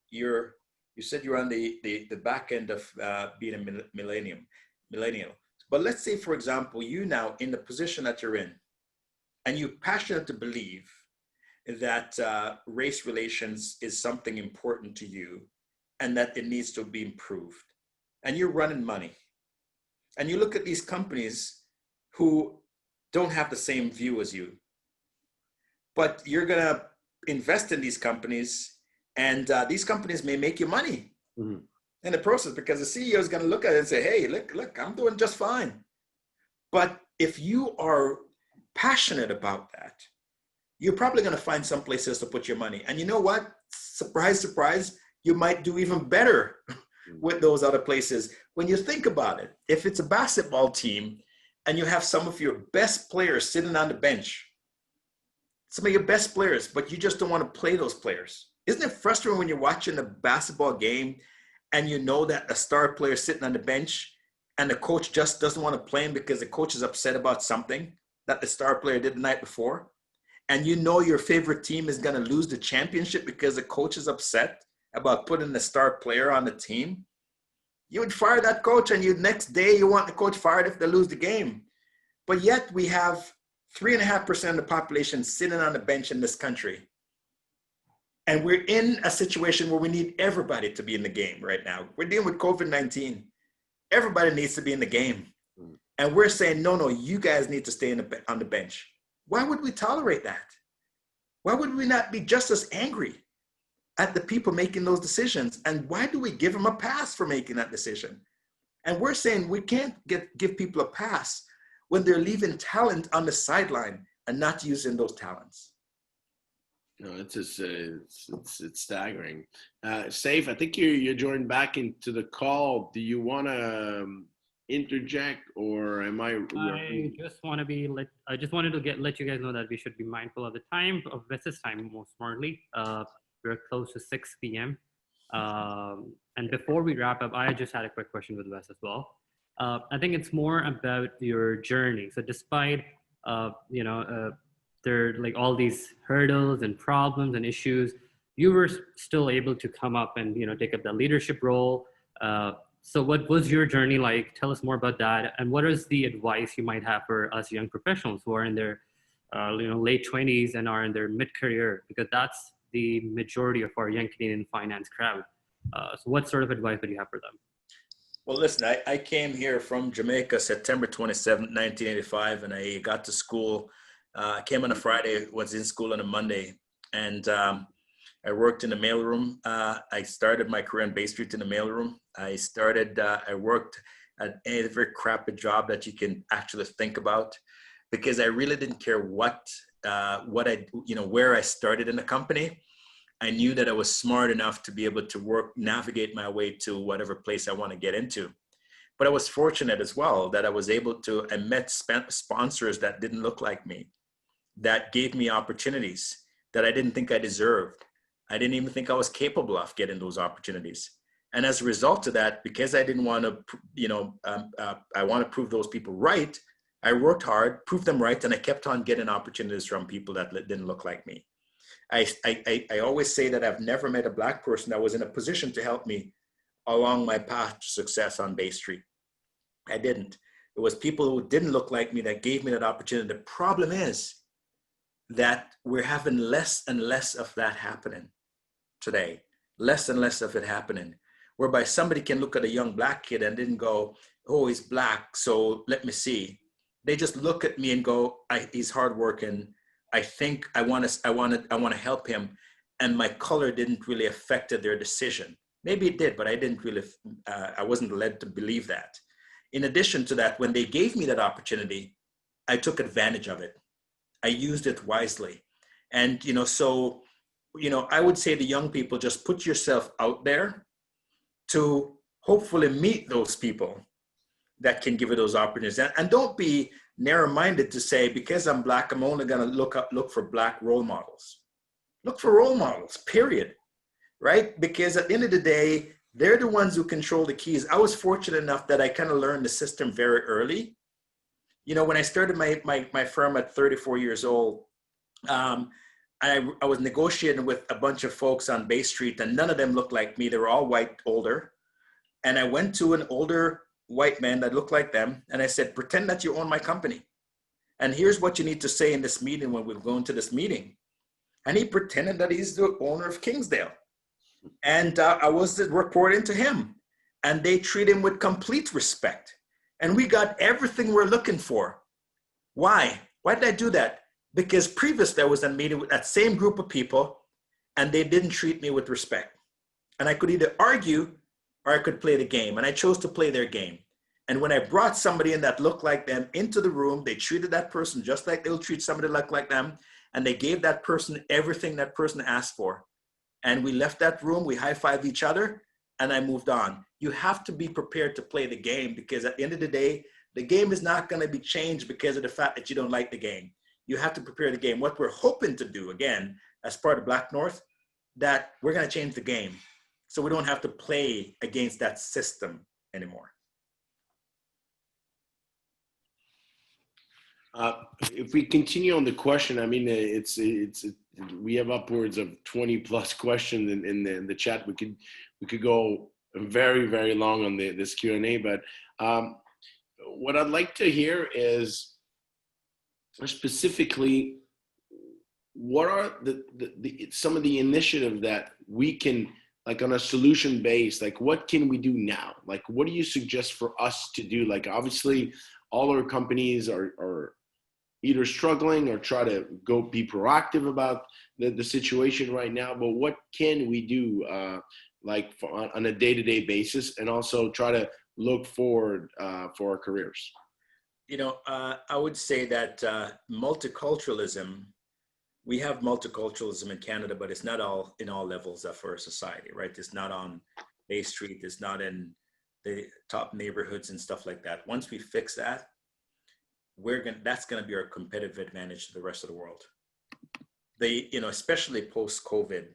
said you're on the back end of being a millennial. But let's say, for example, you now in the position that you're in, and you're passionate to believe that race relations is something important to you and that it needs to be improved. And you're running money. And you look at these companies who don't have the same view as you, but you're going to invest in these companies, and these companies may make you money in the process because the CEO is going to look at it and say, hey, look, I'm doing just fine. But if you are passionate about that, you're probably going to find some places to put your money. And you know what? Surprise, surprise, you might do even better with those other places. When you think about it, if it's a basketball team and you have some of your best players sitting on the bench, some of your best players, but you just don't want to play those players. Isn't it frustrating when you're watching a basketball game and you know that a star player is sitting on the bench and the coach just doesn't want to play him because the coach is upset about something that the star player did the night before? And you know your favorite team is going to lose the championship because the coach is upset about putting the star player on the team? You would fire that coach, and next day you want the coach fired if they lose the game. But yet we have 3.5% of the population sitting on the bench in this country. And we're in a situation where we need everybody to be in the game right now. We're dealing with COVID-19. Everybody needs to be in the game. And we're saying, no, you guys need to stay on the bench. Why would we tolerate that? Why would we not be just as angry at the people making those decisions? And why do we give them a pass for making that decision? And we're saying we can't give people a pass when they're leaving talent on the sideline and not using those talents. No, it's just it's staggering. Saif, I think you're joined back into the call. Do you want to interject, or am I? I just wanted to let you guys know that we should be mindful of the time, of Wes's time, more smartly. We're close to 6 p.m. And before we wrap up, I just had a quick question with Wes as well. I think it's more about your journey. So despite, there are like all these hurdles and problems and issues, you were still able to come up and, take up that leadership role. So what was your journey like? Tell us more about that. And what is the advice you might have for us young professionals who are in their, late 20s and are in their mid-career? Because that's the majority of our young Canadian finance crowd. So what sort of advice would you have for them? Well, listen, I came here from Jamaica, September 27, 1985, and I got to school. I came on a Friday, was in school on a Monday, and I worked in the mailroom. I started my career on Bay Street in the mailroom. I worked at every crappy job that you can actually think about, because I really didn't care where I started in the company. I knew that I was smart enough to be able to navigate my way to whatever place I want to get into. But I was fortunate as well that I was able to, I met sponsors that didn't look like me, that gave me opportunities that I didn't think I deserved. I didn't even think I was capable of getting those opportunities. And as a result of that, because I didn't want to, I want to prove those people right, I worked hard, proved them right, and I kept on getting opportunities from people that didn't look like me. I always say that I've never met a Black person that was in a position to help me along my path to success on Bay Street. I didn't. It was people who didn't look like me that gave me that opportunity. The problem is that we're having less and less of that happening today, less and less of it happening, whereby somebody can look at a young Black kid and didn't go, oh, he's Black, so let me see. They just look at me and go, he's hardworking. I think I want to help him, and my color didn't really affect their decision. Maybe it did, but I didn't really. I wasn't led to believe that. In addition to that, when they gave me that opportunity, I took advantage of it. I used it wisely, and I would say to young people, just put yourself out there to hopefully meet those people that can give you those opportunities, and don't be narrow-minded to say, because I'm Black, I'm only going to look for Black role models. Look for role models, period, right? Because at the end of the day, they're the ones who control the keys. I was fortunate enough that I kind of learned the system very early. When I started my firm at 34 years old, I was negotiating with a bunch of folks on Bay Street, and none of them looked like me. They were all white, older. And I went to an older white man that looked like them, and I said, pretend that you own my company, and here's what you need to say in this meeting when we're going to this meeting. And he pretended that he's the owner of Kingsdale, and I was reporting to him, and they treat him with complete respect, and we got everything we're looking for. Why did I do that? Because previously I was in a meeting with that same group of people, and they didn't treat me with respect, and I could either argue or I could play the game, and I chose to play their game. And when I brought somebody in that looked like them into the room, they treated that person just like they'll treat somebody like them, and they gave that person everything that person asked for. And we left that room, we high-fived each other, and I moved on. You have to be prepared to play the game, because at the end of the day, the game is not going to be changed because of the fact that you don't like the game. You have to prepare the game. What we're hoping to do, again, as part of BlackNorth, that we're going to change the game, so we don't have to play against that system anymore. If we continue on the question, I mean, we have upwards of 20 plus questions in the chat. We could go very, very long on this Q&A, but what I'd like to hear is specifically, what are some of the initiatives that we can, like on a solution base, like what can we do now? Like, what do you suggest for us to do? Like, obviously all our companies are either struggling or try to go be proactive about the situation right now, but what can we do on a day-to-day basis, and also try to look forward for our careers? I would say that multiculturalism, we have multiculturalism in Canada, but it's not all in all levels of our society, right? It's not on Bay Street, it's not in the top neighborhoods and stuff like that. Once we fix that, that's going to be our competitive advantage to the rest of the world. Especially post-COVID,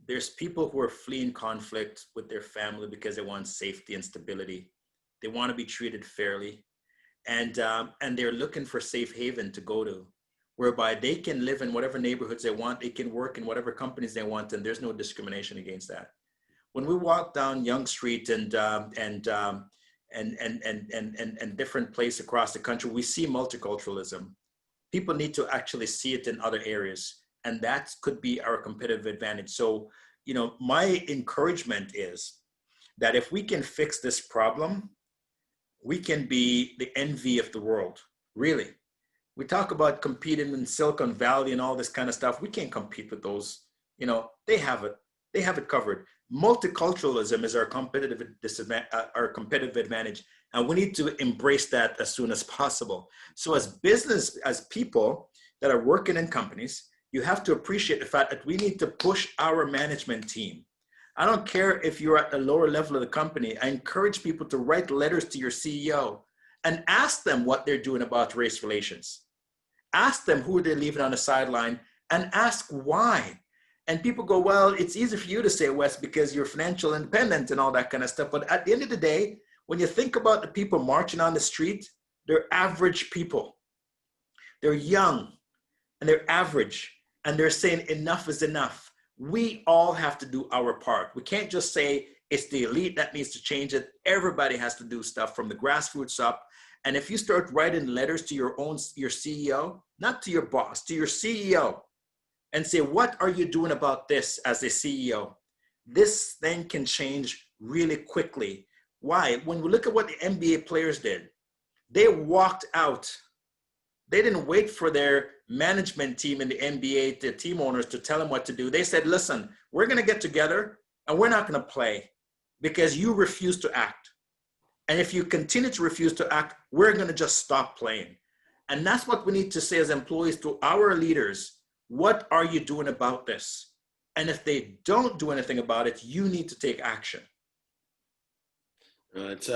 there's people who are fleeing conflict with their family because they want safety and stability. They want to be treated fairly, and they're looking for safe haven to go to, whereby they can live in whatever neighborhoods they want, they can work in whatever companies they want, and there's no discrimination against that. When we walk down Yonge Street and different places across the country, we see multiculturalism. People need to actually see it in other areas, and that could be our competitive advantage. So, my encouragement is that if we can fix this problem, we can be the envy of the world, really. We talk about competing in Silicon Valley and all this kind of stuff. We can't compete with those. They have it covered. Multiculturalism is our competitive advantage, and we need to embrace that as soon as possible. So as people that are working in companies, you have to appreciate the fact that we need to push our management team. I don't care if you're at the lower level of the company. I encourage people to write letters to your CEO and ask them what they're doing about race relations. Ask them who they're leaving on the sideline and ask why. And people go, well, it's easy for you to say, Wes, because you're financial independent and all that kind of stuff. But at the end of the day, when you think about the people marching on the street, they're average people. They're young and they're average and they're saying enough is enough. We all have to do our part. We can't just say it's the elite that needs to change it. Everybody has to do stuff from the grassroots up. And if you start writing letters to your CEO, not to your boss, to your CEO, and say, what are you doing about this as a CEO? This thing can change really quickly. Why? When we look at what the NBA players did, they walked out. They didn't wait for their management team in the NBA, the team owners, to tell them what to do. They said, listen, we're going to get together and we're not going to play because you refuse to act. And if you continue to refuse to act, we're going to just stop playing. And that's what we need to say as employees to our leaders. What are you doing about this? And if they don't do anything about it, you need to take action. It's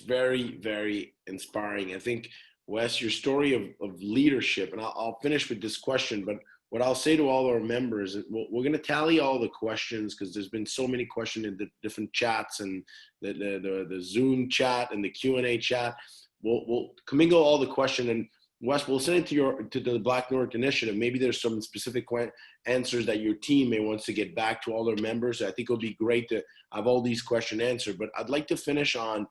very, very inspiring. I think, Wes, your story of leadership, and I'll finish with this question, but what I'll say to all our members, we're going to tally all the questions because there's been so many questions in the different chats and the Zoom chat and the Q&A chat. We'll commingle all the questions, and Wes, we'll send it to the BlackNorth Initiative. Maybe there's some specific answers that your team may want to get back to all their members. I think it'll be great to have all these questions answered. But I'd like to finish on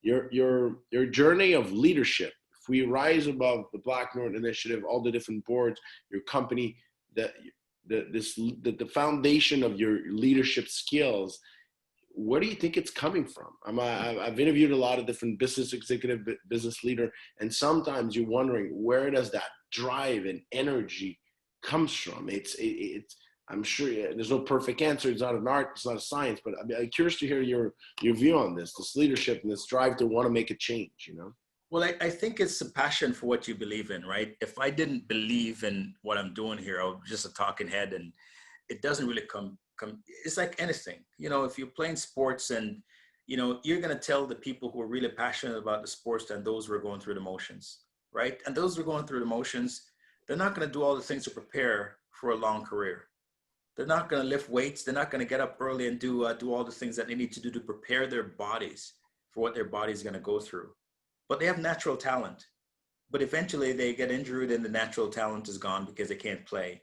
your journey of leadership. If we rise above the BlackNorth Initiative, all the different boards, your company, the foundation of your leadership skills, where do you think it's coming from? I've interviewed a lot of different business executive, business leader, and sometimes you're wondering, where does that drive and energy comes from? I'm sure there's no perfect answer. It's not an art, it's not a science, but I'm curious to hear your view on this leadership and this drive to want to make a change, you know? Well, I think it's a passion for what you believe in, right? If I didn't believe in what I'm doing here, I was just a talking head, and it doesn't really come. It's like anything, you know, if you're playing sports and, you know, you're going to tell the people who are really passionate about the sports than those who are going through the motions, right? And those who are going through the motions, they're not going to do all the things to prepare for a long career. They're not going to lift weights. They're not going to get up early and do all the things that they need to do to prepare their bodies for what their body is going to go through. But they have natural talent. But eventually they get injured and the natural talent is gone because they can't play.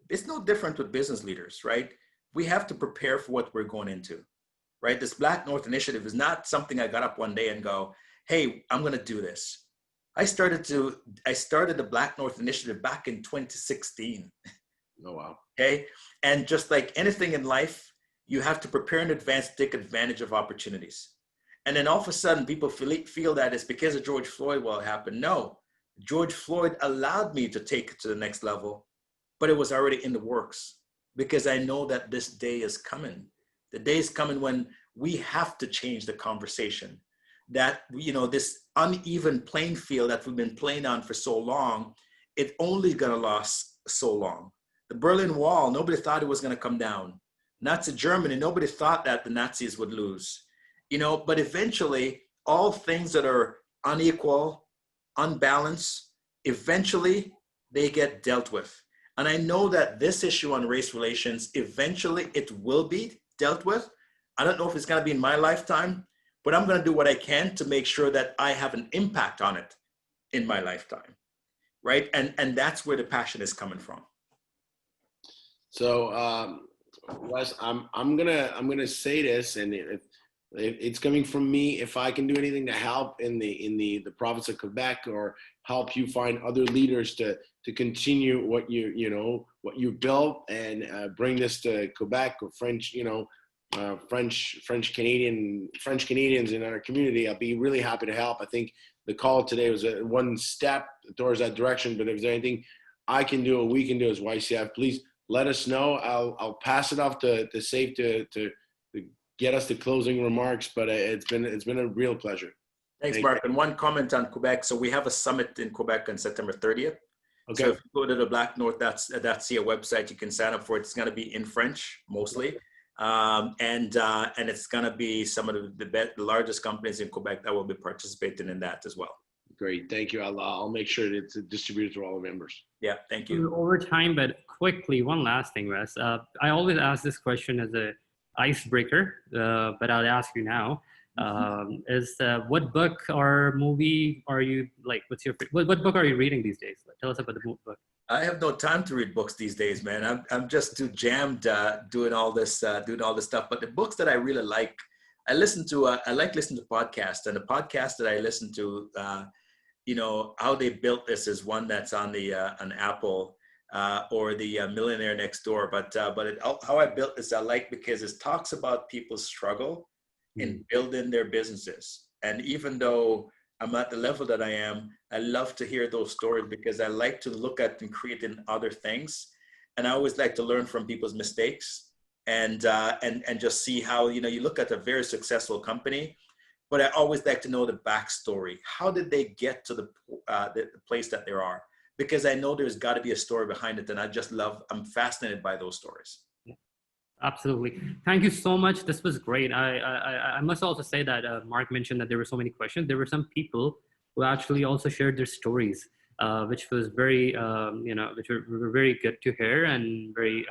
It's no different with business leaders, right? We have to prepare for what we're going into, right? This BlackNorth Initiative is not something I got up one day and go, hey, I'm going to do this. I started the BlackNorth Initiative back in 2016. Oh, wow. Okay. And just like anything in life, you have to prepare in advance to take advantage of opportunities. And then all of a sudden people feel that it's because of George Floyd what happened. No, George Floyd allowed me to take it to the next level, but it was already in the works. Because I know that this day is coming. The day is coming when we have to change the conversation. That, you know, this uneven playing field that we've been playing on for so long, it only gonna last so long. The Berlin Wall, nobody thought it was gonna come down. Nazi Germany, nobody thought that the Nazis would lose. You know, but eventually, all things that are unequal, unbalanced, eventually they get dealt with. And I know that this issue on race relations, eventually it will be dealt with. I don't know if it's going to be in my lifetime, but I'm going to do what I can to make sure that I have an impact on it in my lifetime, right? And that's where the passion is coming from. So, Wes, I'm gonna say this, and it's coming from me. If I can do anything to help in the province of Quebec, or help you find other leaders to continue what you built and bring this to Quebec or French, French Canadians in our community, I'll be really happy to help. I think the call today was one step towards that direction. But if there's anything I can do or we can do as YCIF, please let us know. I'll pass it off to Safe to get us the closing remarks. But it's been a real pleasure. Thanks, Mark. And one comment on Quebec. So we have a summit in Quebec on September 30th. Okay. So if you go to the BlackNorth.ca website, you can sign up for it. It's going to be in French mostly. And it's going to be some of the largest companies in Quebec that will be participating in that as well. Great, thank you. I'll make sure that it's distributed to all the members. Yeah, thank you. We're over time, but quickly, one last thing, Wes. I always ask this question as a icebreaker, but I'll ask you now. What book or movie are you like? What book are you reading these days? Tell us about the book. I have no time to read books these days, man. I'm just too jammed doing all this stuff. But the books that I really like, I like listening to podcasts, and the podcast that I listen to, how they built this is one that's on on Apple or the Millionaire Next Door. But how I built this, I like because it talks about people's struggle in building their businesses. And even though I'm at the level that I am, I love to hear those stories because I like to look at and create in other things. And I always like to learn from people's mistakes and just see how, you look at a very successful company, but I always like to know the backstory. How did they get to the place that they are? Because I know there's got to be a story behind it. And I'm fascinated by those stories. Absolutely. Thank you so much. This was great. I must also say that Mark mentioned that there were so many questions. There were some people who actually also shared their stories, which was very, which were very good to hear and very,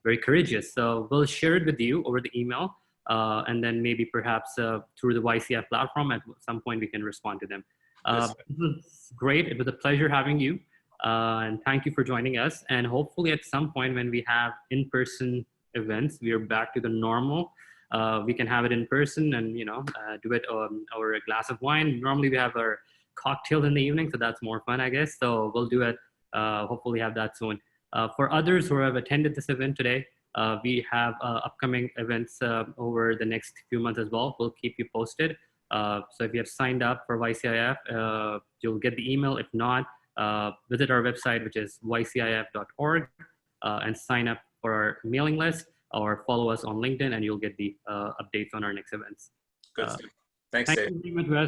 very courageous. So we'll share it with you over the email, and then maybe perhaps through the YCIF platform at some point we can respond to them. Yes. It was great. It was a pleasure having you, and thank you for joining us. And hopefully at some point when we have in-person events, we are back to the normal. We can have it in person and do it over a glass of wine. Normally we have our cocktail in the evening, so that's more fun, I guess. So we'll do it. Hopefully have that soon. For others who have attended this event today, we have upcoming events over the next few months as well. We'll keep you posted. So if you have signed up for YCIF, you'll get the email. If not, visit our website, which is ycif.org, and sign up for our mailing list, or follow us on LinkedIn, and you'll get the updates on our next events. Good. Thanks, Dave. Thank you very much, Wes.